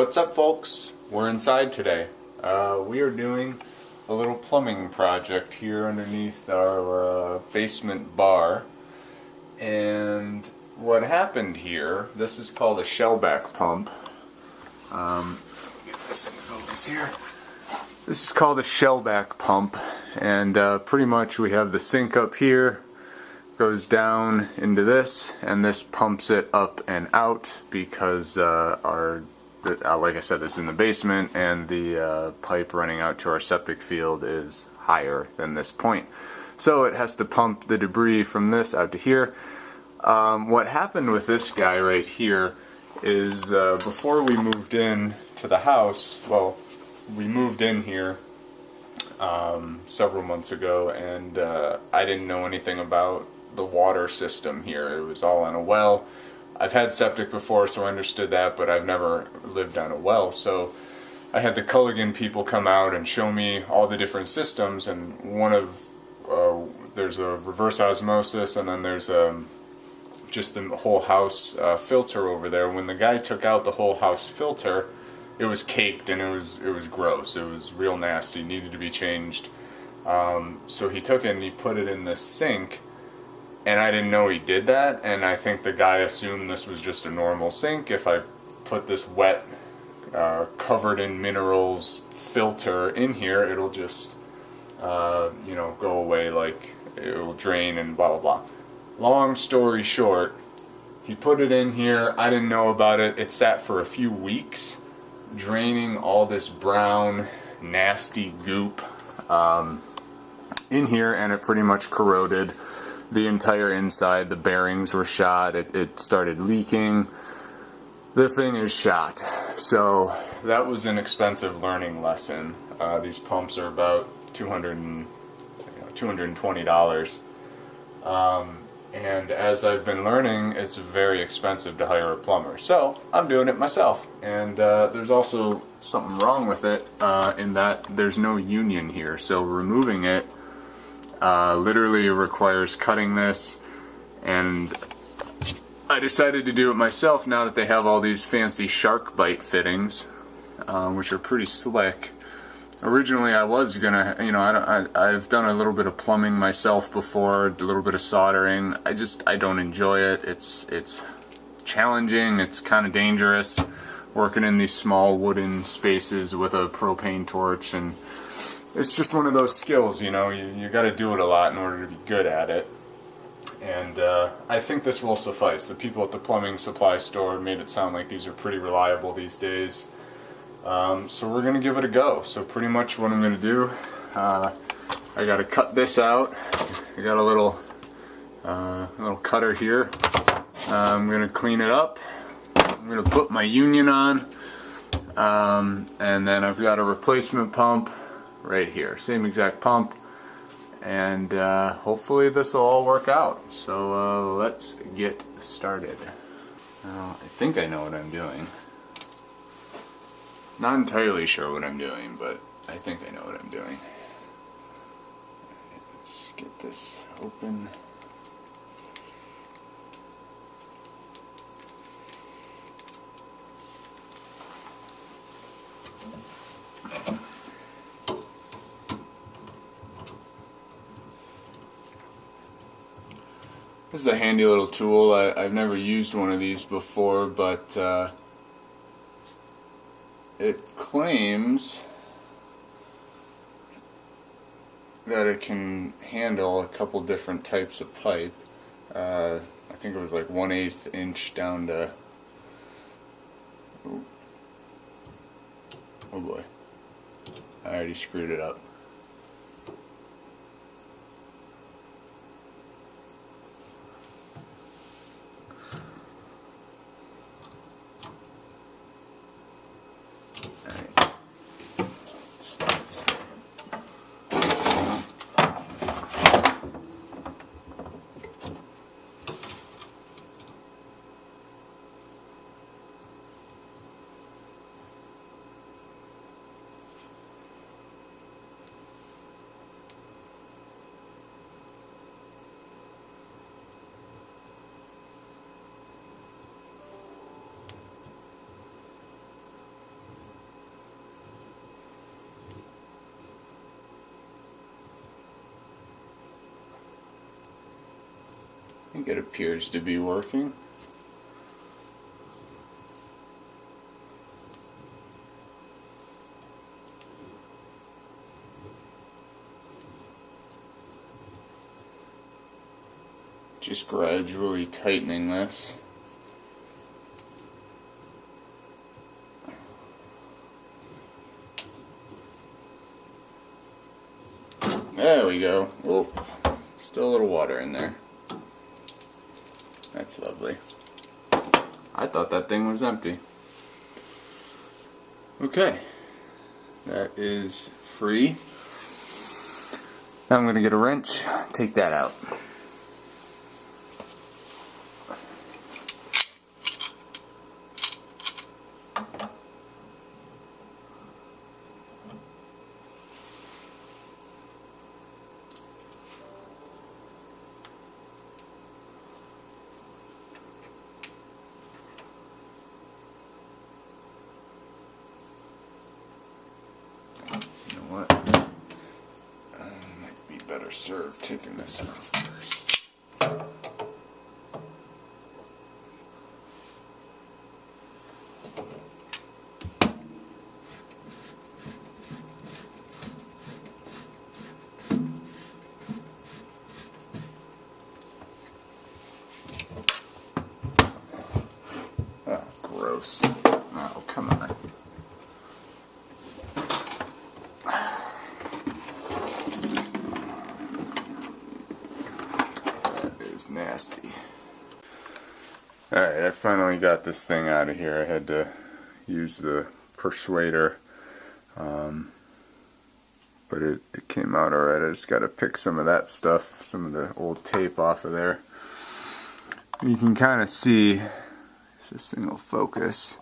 What's up, folks? We're inside today. We are doing a little plumbing project here underneath our basement bar. And what happened here, this is called a shellback pump. Get this in focus here. This is called a shellback pump, and pretty much we have the sink up here, goes down into this, and this pumps it up and out because like I said, this is in the basement, and the pipe running out to our septic field is higher than this point. So it has to pump the debris from this out to here. What happened with this guy right here is before we moved in to the house, well, we moved in here several months ago, and I didn't know anything about the water system here. It was all on a well. I've had septic before, so I understood that, but I've never lived on a well. So I had the Culligan people come out and show me all the different systems, and one of there's a reverse osmosis, and then there's just the whole house filter over there. When the guy took out the whole house filter, it was caked and it was gross. It was real nasty. Needed to be changed. So he took it and he put it in this sink, and I didn't know he did that. And I think the guy assumed this was just a normal sink. If I put this wet, covered in minerals filter in here, it'll just you know, go away, like it'll drain and blah blah blah. Long story short, he put it in here. I didn't know about it. It sat for a few weeks, draining all this brown, nasty goop in here, and it pretty much corroded the entire inside. The bearings were shot. It started leaking. The thing is shot. So that was an expensive learning lesson. These pumps are about $220. And as I've been learning, it's very expensive to hire a plumber. So I'm doing it myself. And there's also something wrong with it in that there's no union here. So removing it literally requires cutting this. And I decided to do it myself now that they have all these fancy Sharkbite fittings, which are pretty slick. Originally, I was gonna, you know, I've done a little bit of plumbing myself before, a little bit of soldering. I don't enjoy it. It's challenging. It's kind of dangerous, working in these small wooden spaces with a propane torch, and it's just one of those skills, you know. You got to do it a lot in order to be good at it. And I think this will suffice. The people at the plumbing supply store made it sound like these are pretty reliable these days. So we're going to give it a go. So pretty much what I'm going to do, I got to cut this out. I got a little cutter here. I'm going to clean it up. I'm going to put my union on. And then I've got a replacement pump right here. Same exact pump. And hopefully this will all work out. So let's get started. I think I know what I'm doing. Not entirely sure what I'm doing, but I think I know what I'm doing. Let's get this open. This is a handy little tool. I've never used one of these before, but it claims that it can handle a couple different types of pipe. I think it was like 1/8 inch down to, oh boy, I already screwed it up. think it appears to be working. Just gradually tightening this. There we go. Oh, still a little water in there. That's lovely. I thought that thing was empty. Okay, that is free. Now I'm going to get a wrench, take that out. Might be better served taking this off first. Oh, gross. Oh, come on. Nasty. Alright, I finally got this thing out of here. I had to use the persuader, but it came out alright. I just got to pick some of that stuff, some of the old tape off of there. You can kind of see, if this thing will focus,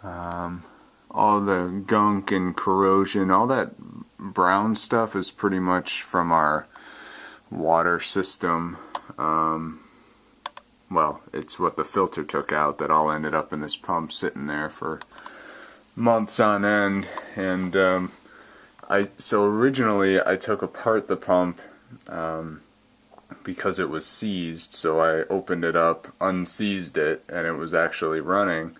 all the gunk and corrosion, all that brown stuff is pretty much from our water system. Well, it's what the filter took out that all ended up in this pump sitting there for months on end. And so originally I took apart the pump because it was seized, so I opened it up, unseized it, and it was actually running.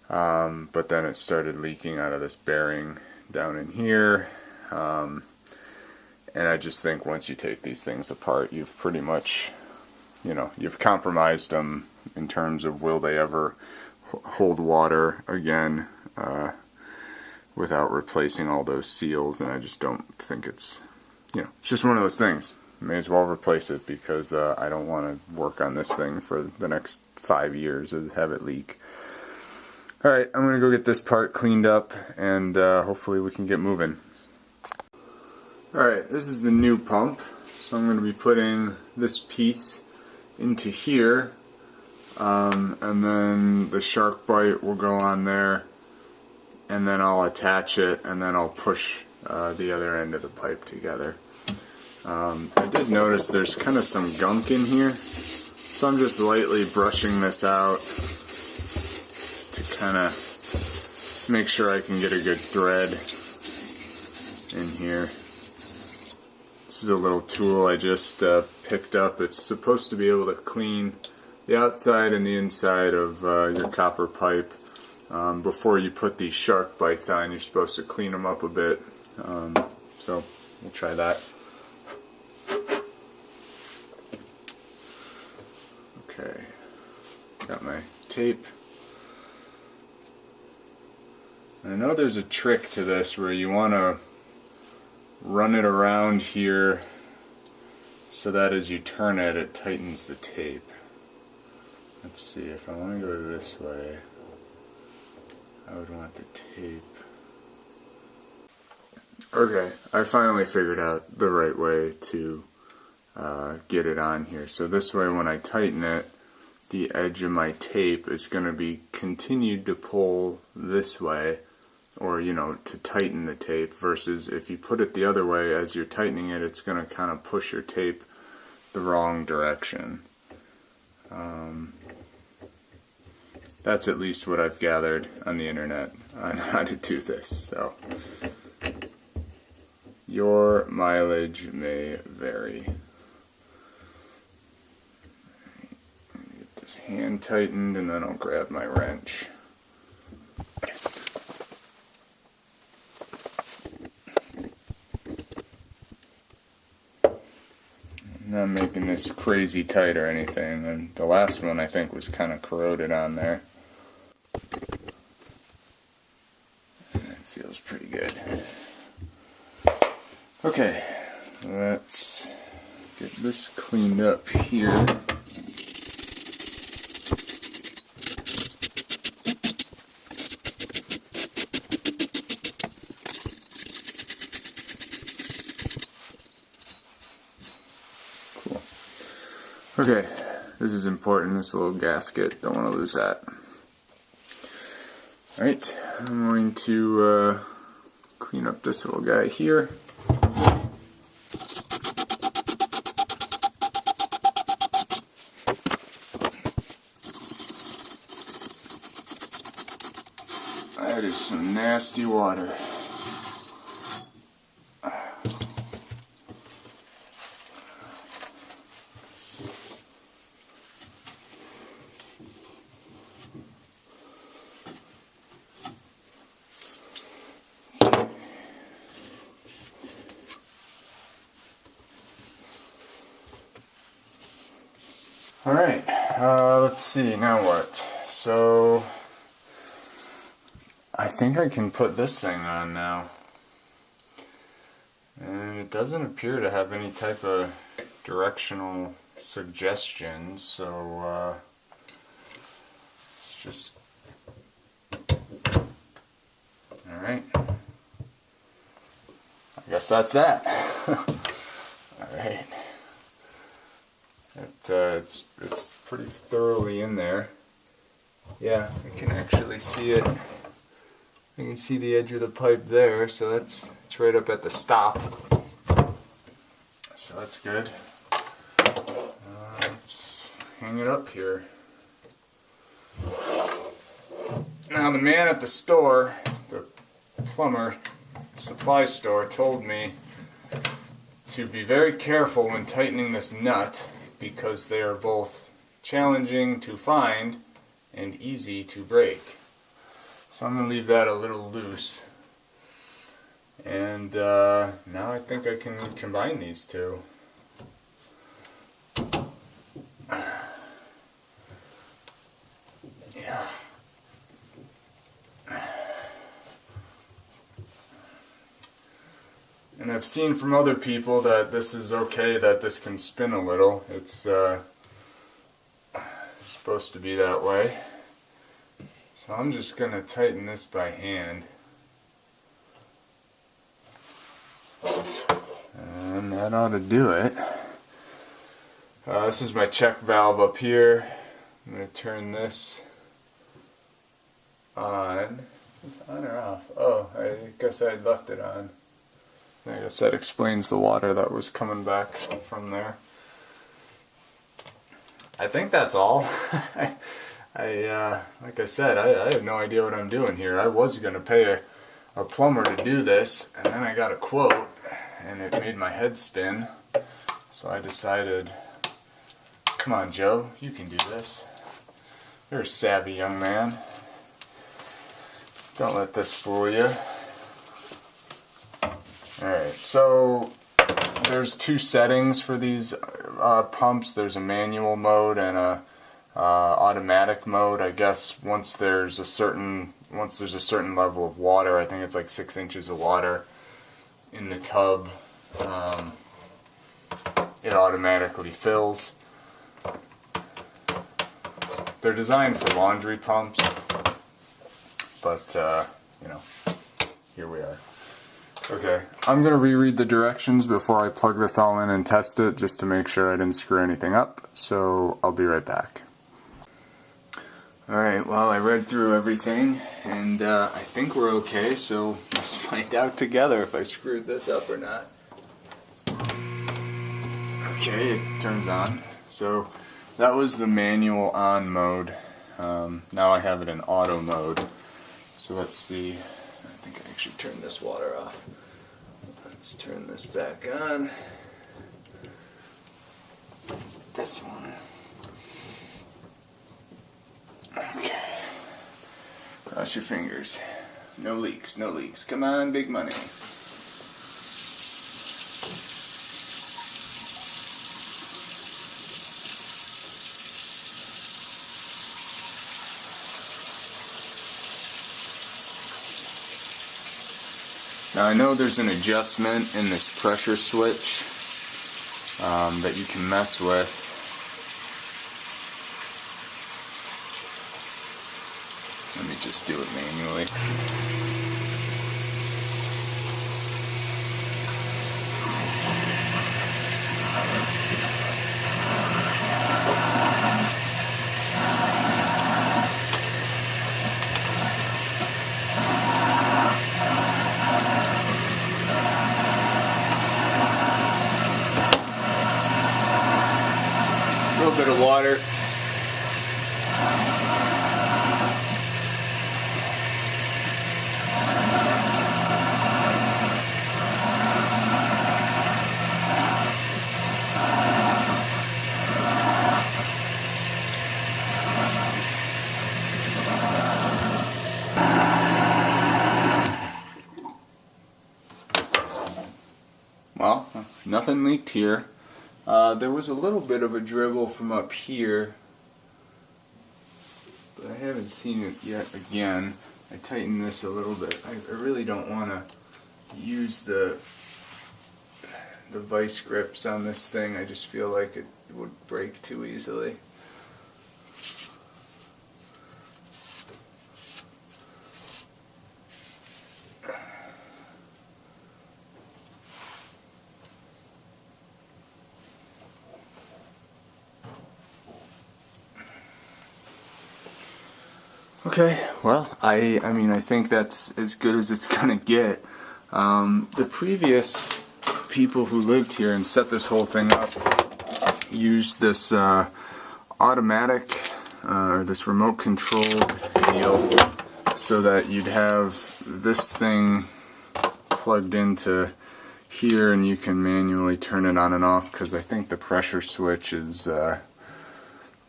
But then it started leaking out of this bearing down in here. And I just think once you take these things apart, you've pretty much, you've compromised them in terms of will they ever hold water again without replacing all those seals. And I just don't think it's, it's just one of those things. May as well replace it because I don't want to work on this thing for the next 5 years and have it leak. Alright, I'm going to go get this part cleaned up and hopefully we can get moving. Alright, this is the new pump, so I'm going to be putting this piece into here, and then the Sharkbite will go on there, and then I'll attach it, and then I'll push the other end of the pipe together. I did notice there's kind of some gunk in here, so I'm just lightly brushing this out to kind of make sure I can get a good thread in here. This is a little tool I just picked up. It's supposed to be able to clean the outside and the inside of your copper pipe. Before you put these Sharkbites on, you're supposed to clean them up a bit. So we'll try that. Okay, got my tape. And I know there's a trick to this where you want to run it around here so that as you turn it, it tightens the tape. Let's see, if I want to go this way, I would want the tape. Okay, I finally figured out the right way to get it on here. So this way when I tighten it, the edge of my tape is going to be continued to pull this way, or to tighten the tape, versus if you put it the other way as you're tightening it, it's going to kind of push your tape the wrong direction. That's at least what I've gathered on the internet on how to do this. So your mileage may vary. hand tightened, and then I'll grab my wrench. I'm not making this crazy tight or anything, and the last one I think was kind of corroded on there. And it feels pretty good. Okay, let's get this cleaned up here. Cool. Okay, this is important, this little gasket, don't want to lose that. Alright, I'm going to clean up this little guy here. That is some nasty water. Alright, let's see, now what? So, I think I can put this thing on now. And it doesn't appear to have any type of directional suggestions, so it's just... Alright. I guess that's that. Alright. It's pretty thoroughly in there. Yeah, I can actually see it. I can see the edge of the pipe there, so it's right up at the stop. So that's good. Let's hang it up here. Now the man at the store, the plumber supply store, told me to be very careful when tightening this nut because they are both challenging to find and easy to break. So I'm going to leave that a little loose. And now I think I can combine these two. Yeah. And I've seen from other people that this is okay, that this can spin a little. It's supposed to be that way. So I'm just going to tighten this by hand. And that ought to do it. This is my check valve up here. I'm going to turn this on. Is it on or off? Oh, I guess I had left it on. I guess that explains the water that was coming back from there. I think that's all. Like I said, I have no idea what I'm doing here. I was going to pay a plumber to do this, and then I got a quote, and it made my head spin. So I decided, come on Joe, you can do this. You're a savvy young man. Don't let this fool you. Alright, so there's two settings for these pumps. There's a manual mode and a automatic mode. I guess once there's a certain level of water, I think it's like 6 inches of water in the tub, it automatically fills. They're designed for laundry pumps, but you know, here we are. Okay, I'm going to reread the directions before I plug this all in and test it, just to make sure I didn't screw anything up, so I'll be right back. Alright, well I read through everything, and I think we're okay, so let's find out together if I screwed this up or not. Okay, it turns on. So that was the manual on mode. Now I have it in auto mode. So let's see. I think I actually turned this water off. Let's turn this back on. This one. Cross your fingers. No leaks, no leaks. Come on, big money. Now I know there's an adjustment in this pressure switch that you can mess with. Let me just do it manually. A little bit of water. Well, nothing leaked here. There was a little bit of a dribble from up here, but I haven't seen it yet again. I tightened this a little bit. I really don't want to use the vice grips on this thing. I just feel like it would break too easily. Okay, well, I mean, I think that's as good as it's gonna get. The previous people who lived here and set this whole thing up used this automatic, or this remote control deal, so that you'd have this thing plugged into here and you can manually turn it on and off, because I think the pressure switch is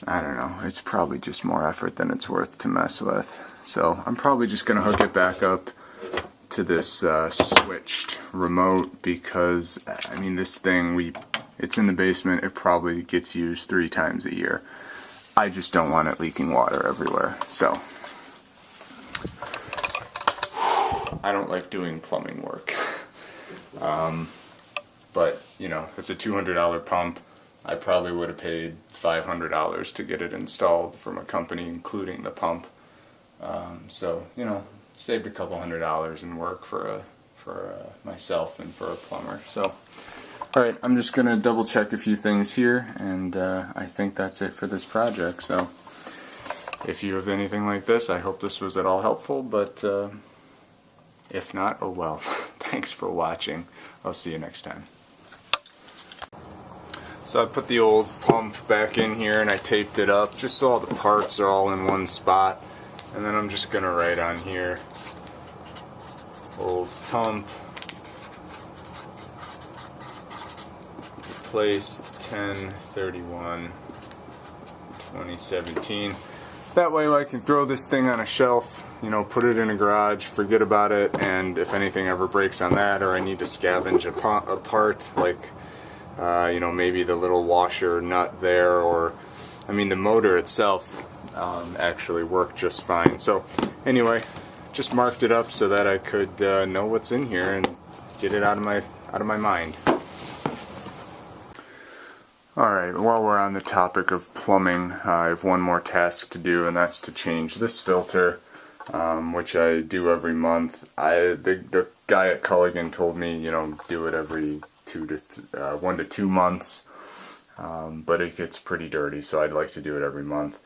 I don't know, it's probably just more effort than it's worth to mess with. So I'm probably just going to hook it back up to this switched remote, because I mean, this thing, it's in the basement, it probably gets used 3 times a year. I just don't want it leaking water everywhere. So I don't like doing plumbing work. But you know, it's a $200 pump. I probably would have paid $500 to get it installed from a company, including the pump. So you know, saved a couple $100 in work for myself and for a plumber. So, all right, I'm just gonna double check a few things here, and I think that's it for this project. So, if you have anything like this, I hope this was at all helpful. But if not, oh well. Thanks for watching. I'll see you next time. So I put the old pump back in here and I taped it up just so all the parts are all in one spot. And then I'm just going to write on here, old pump, replaced 10/31/2017. That way I can throw this thing on a shelf, you know, put it in a garage, forget about it, and if anything ever breaks on that, or I need to scavenge a part, like you know, maybe the little washer nut there, or I mean the motor itself actually worked just fine. So anyway, just marked it up so that I could know what's in here and get it out of my mind. Alright, while we're on the topic of plumbing, I have one more task to do, and that's to change this filter, which I do every month. The guy at Culligan told me, you know, do it every 1 to 2 months, but it gets pretty dirty, so I'd like to do it every month.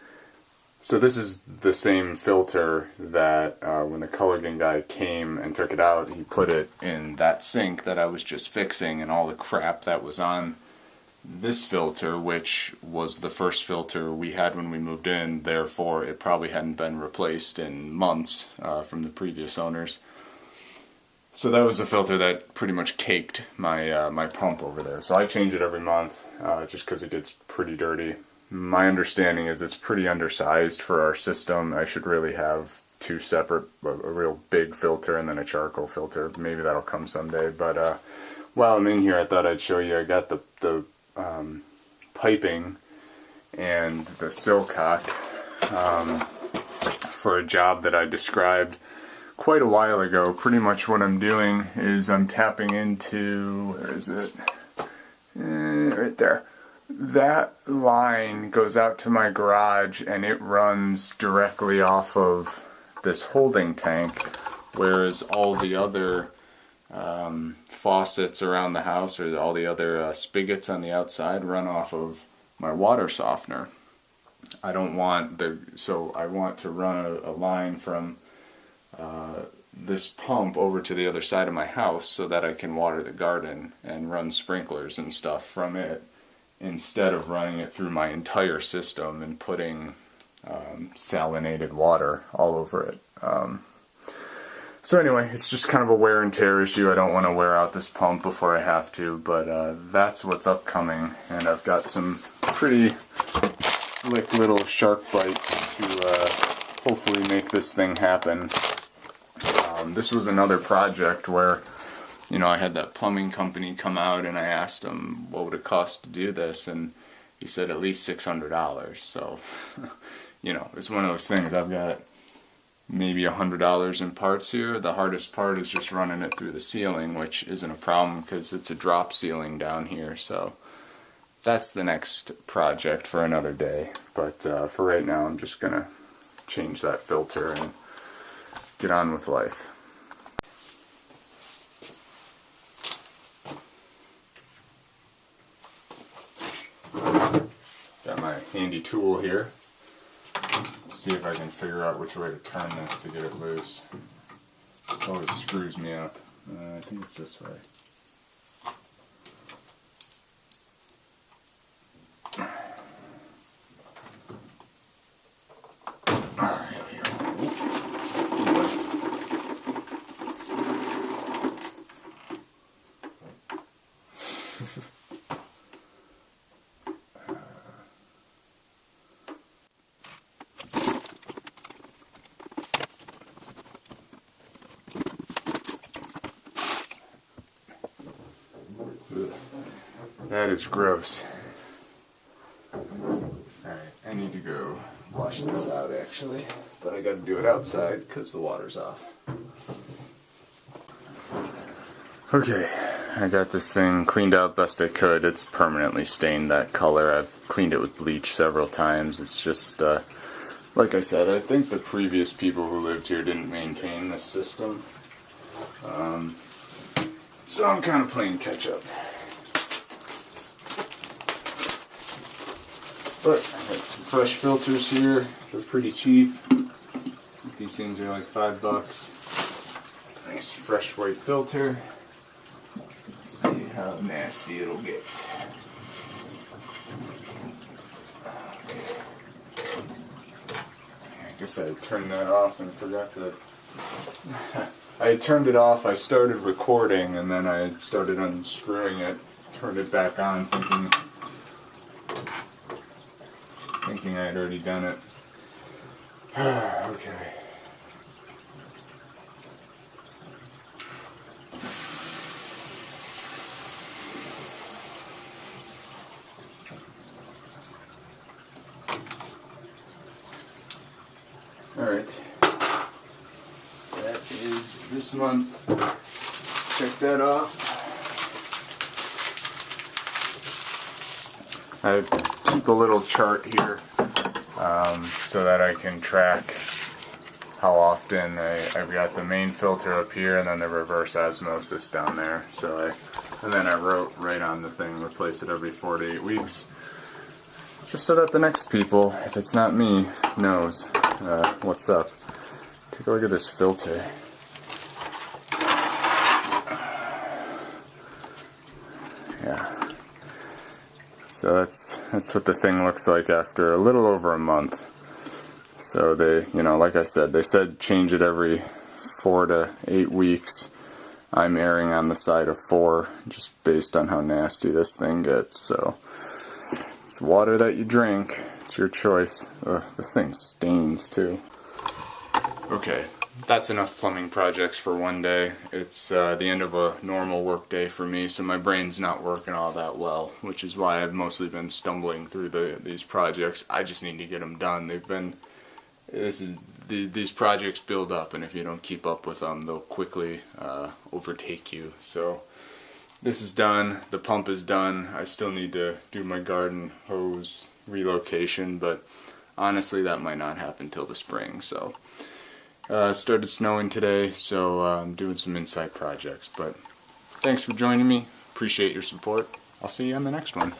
So this is the same filter that when the Culligan guy came and took it out, he put it in that sink that I was just fixing, and all the crap that was on this filter, which was the first filter we had when we moved in, therefore it probably hadn't been replaced in months from the previous owners. So that was a filter that pretty much caked my my pump over there. So I change it every month just because it gets pretty dirty. My understanding is it's pretty undersized for our system. I should really have two separate, a real big filter and then a charcoal filter. Maybe that'll come someday. But while I'm in here, I thought I'd show you. I got the piping and the silcock for a job that I described quite a while ago. Pretty much what I'm doing is I'm tapping into, where is it? Right there. That line goes out to my garage and it runs directly off of this holding tank, whereas all the other faucets around the house, or all the other spigots on the outside, run off of my water softener. I don't want so I want to run a line from this pump over to the other side of my house so that I can water the garden and run sprinklers and stuff from it, instead of running it through my entire system and putting salinated water all over it. So anyway, it's just kind of a wear and tear issue. I don't want to wear out this pump before I have to, but that's what's upcoming, and I've got some pretty slick little Sharkbites to hopefully make this thing happen. This was another project where, you know, I had that plumbing company come out and I asked him what would it cost to do this, and he said at least $600. So, you know, it's one of those things. I've got maybe $100 in parts here. The hardest part is just running it through the ceiling, which isn't a problem because it's a drop ceiling down here. So that's the next project for another day. But for right now, I'm just gonna change that filter and get on with life. Got my handy tool here. Let's see if I can figure out which way to turn this to get it loose. This always screws me up. I think it's this way. That is gross. Alright, I need to go wash this out actually, but I gotta do it outside because the water's off. Okay, I got this thing cleaned out best I could. It's permanently stained that color. I've cleaned it with bleach several times. It's just, like I said, I think the previous people who lived here didn't maintain this system. So I'm kind of playing catch up. But I got some fresh filters here. They're pretty cheap. These things are like $5. Nice fresh white filter. Let's see how nasty it'll get. I guess I turned that off and forgot to... I turned it off, I started recording, and then I started unscrewing it, turned it back on thinking I had already done it. Okay. Alright. That is this month. Check that off. I keep a little chart here so that I can track how often I've got the main filter up here and then the reverse osmosis down there. And then I wrote right on the thing, replace it every 4 to 8 weeks, just so that the next people, if it's not me, knows what's up. Take a look at this filter. Yeah. So that's what the thing looks like after a little over a month. So they, you know, like I said, they said change it every 4 to 8 weeks. I'm erring on the side of 4, just based on how nasty this thing gets. So it's water that you drink. It's your choice. Ugh, this thing stains too. Okay, that's enough plumbing projects for one day. It's the end of a normal work day for me, so my brain's not working all that well, which is why I've mostly been stumbling through these projects. I just need to get them done. These projects build up, and if you don't keep up with them, they'll quickly overtake you. So this is done, the pump is done. I still need to do my garden hose relocation, but honestly that might not happen till the spring. So it started snowing today, so I'm doing some inside projects. But thanks for joining me. Appreciate your support. I'll see you on the next one.